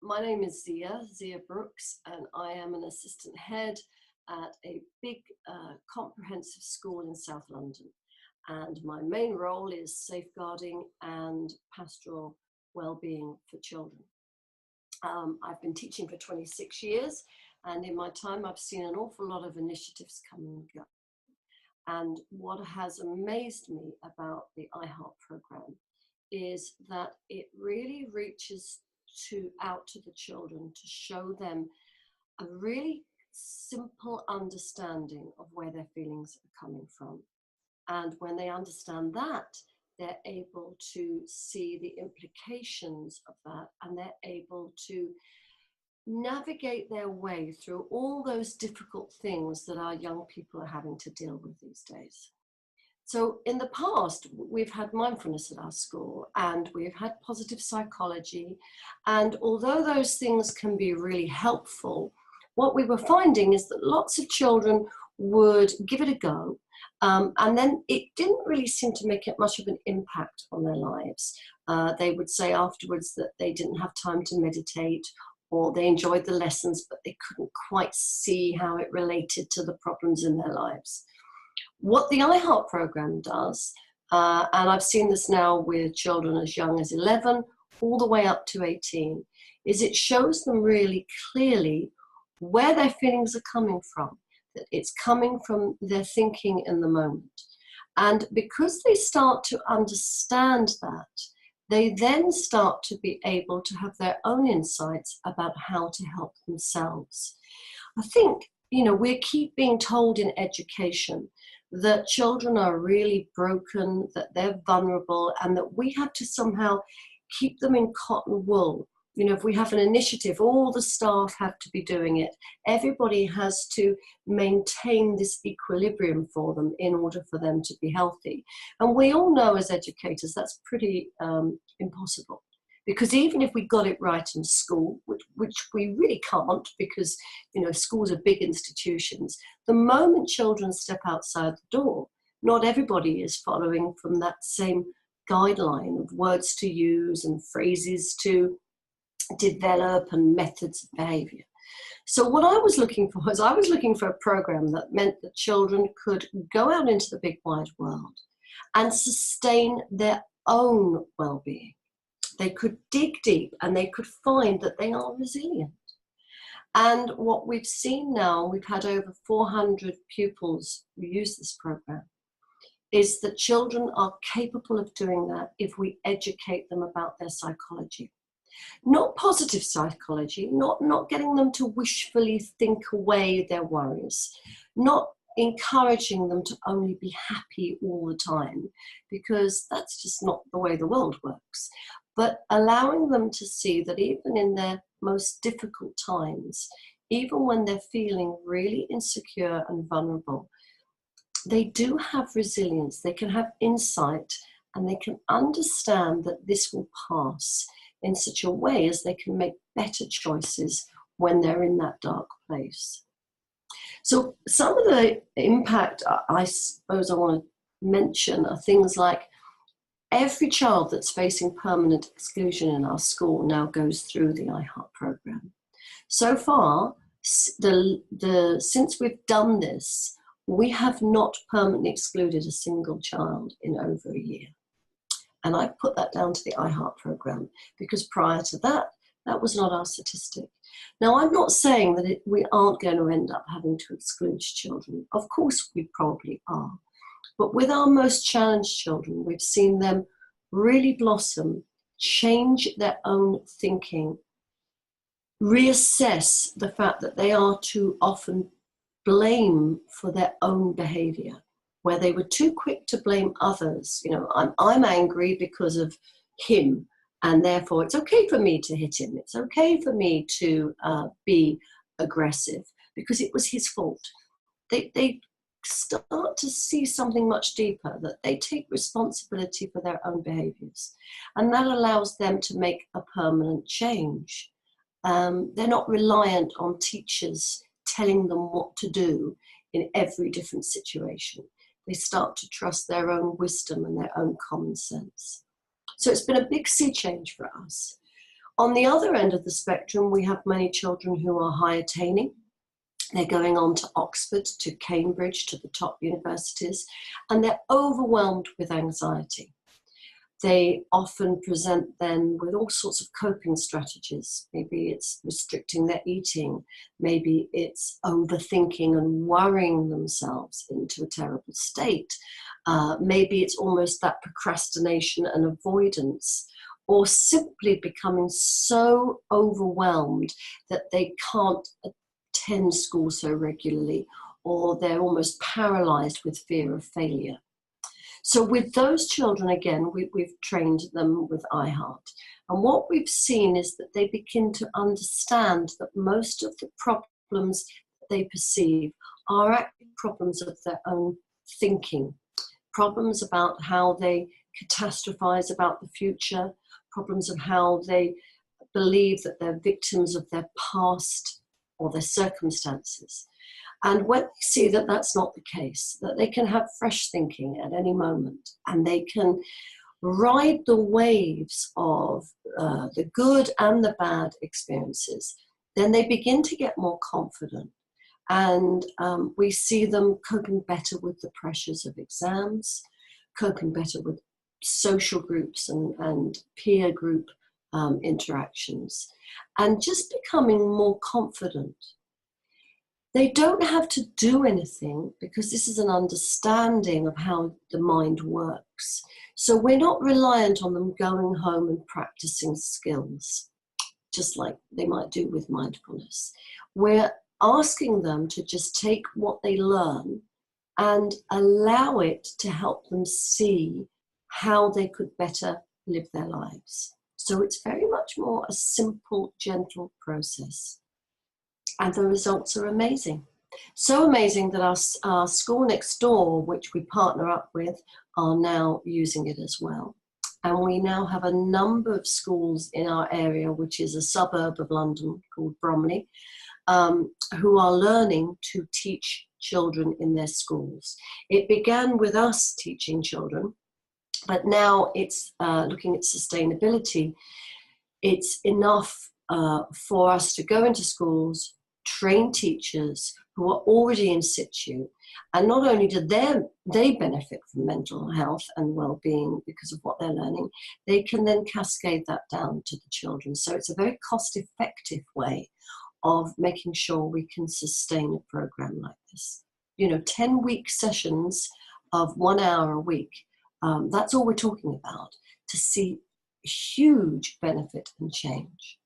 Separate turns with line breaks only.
My name is Zia Brooks, and I am an assistant head at a big comprehensive school in South London. And my main role is safeguarding and pastoral well-being for children. I've been teaching for 26 years, and in my time I've seen an awful lot of initiatives come and go. And what has amazed me about the IHeart program is that it really reaches out to the children to show them a really simple understanding of where their feelings are coming from. And when they understand that, they're able to see the implications of that, and they're able to navigate their way through all those difficult things that our young people are having to deal with these days. So in the past, we've had mindfulness at our school, and we've had positive psychology. And although those things can be really helpful, what we were finding is that lots of children would give it a go. And then it didn't really seem to make it much of an impact on their lives. They would say afterwards that they didn't have time to meditate, or they enjoyed the lessons, but they couldn't quite see how it related to the problems in their lives. What the IHeart program does, and I've seen this now with children as young as 11 all the way up to 18, is it shows them really clearly where their feelings are coming from, that it's coming from their thinking in the moment. And because they start to understand that, they then start to be able to have their own insights about how to help themselves. I think, we keep being told in education that children are really broken, that they're vulnerable, and that we have to somehow keep them in cotton wool. If we have an initiative, all the staff have to be doing it. Everybody has to maintain this equilibrium for them in order for them to be healthy. And we all know as educators that's pretty impossible. Because even if we got it right in school, which we really can't, because schools are big institutions, the moment children step outside the door, not everybody is following from that same guideline of words to use and phrases to develop and methods of behavior. So what I was looking for was, I was looking for a program that meant that children could go out into the big wide world and sustain their own well-being. They could dig deep and they could find that they are resilient. And what we've seen now, we've had over 400 pupils who use this program, is that children are capable of doing that if we educate them about their psychology. Not positive psychology, not getting them to wishfully think away their worries, not encouraging them to only be happy all the time, because that's just not the way the world works. But allowing them to see that even in their most difficult times, even when they're feeling really insecure and vulnerable, they do have resilience, they can have insight, and they can understand that this will pass in such a way as they can make better choices when they're in that dark place. So some of the impact I suppose I want to mention are things like every child that's facing permanent exclusion in our school now goes through the IHeart program. So far, since we've done this, we have not permanently excluded a single child in over a year. And I put that down to the IHeart program, because prior to that, that was not our statistic. Now, I'm not saying that we aren't going to end up having to exclude children. Of course, we probably are. But with our most challenged children, we've seen them really blossom, change their own thinking, reassess the fact that they are too often blame for their own behavior, where they were too quick to blame others. I'm angry because of him, and therefore it's okay for me to hit him. It's okay for me to be aggressive because it was his fault. They start to see something much deeper, that they take responsibility for their own behaviors, and that allows them to make a permanent change. They're not reliant on teachers telling them what to do in every different situation. They start to trust their own wisdom and their own common sense. So it's been a big sea change for us. On the other end of the spectrum, we have many children who are high attaining. They're going on to Oxford, to Cambridge, to the top universities, and they're overwhelmed with anxiety. They often present then with all sorts of coping strategies. Maybe it's restricting their eating. Maybe it's overthinking and worrying themselves into a terrible state. Maybe it's almost that procrastination and avoidance, or simply becoming so overwhelmed that they can't attend school so regularly, or they're almost paralyzed with fear of failure. So with those children, again, we've trained them with iHeart. And what we've seen is that they begin to understand that most of the problems they perceive are actually problems of their own thinking, problems about how they catastrophize about the future, problems of how they believe that they're victims of their past or their circumstances. And when they see that that's not the case, that they can have fresh thinking at any moment, and they can ride the waves of the good and the bad experiences, then they begin to get more confident. And we see them coping better with the pressures of exams, coping better with social groups and peer group interactions, and just becoming more confident. They don't have to do anything, because this is an understanding of how the mind works. So we're not reliant on them going home and practicing skills, just like they might do with mindfulness. We're asking them to just take what they learn and allow it to help them see how they could better live their lives. So it's very much more a simple, gentle process. And the results are amazing. So amazing that our school next door, which we partner up with, are now using it as well. And we now have a number of schools in our area, which is a suburb of London called Bromley, who are learning to teach children in their schools. It began with us teaching children, but now it's looking at sustainability. It's enough for us to go into schools, train teachers who are already in situ, and not only do they benefit from mental health and well-being because of what they're learning, they can then cascade that down to the children. So it's a very cost-effective way of making sure we can sustain a program like this. 10-week sessions of 1 hour a week, that's all we're talking about, to see huge benefit and change.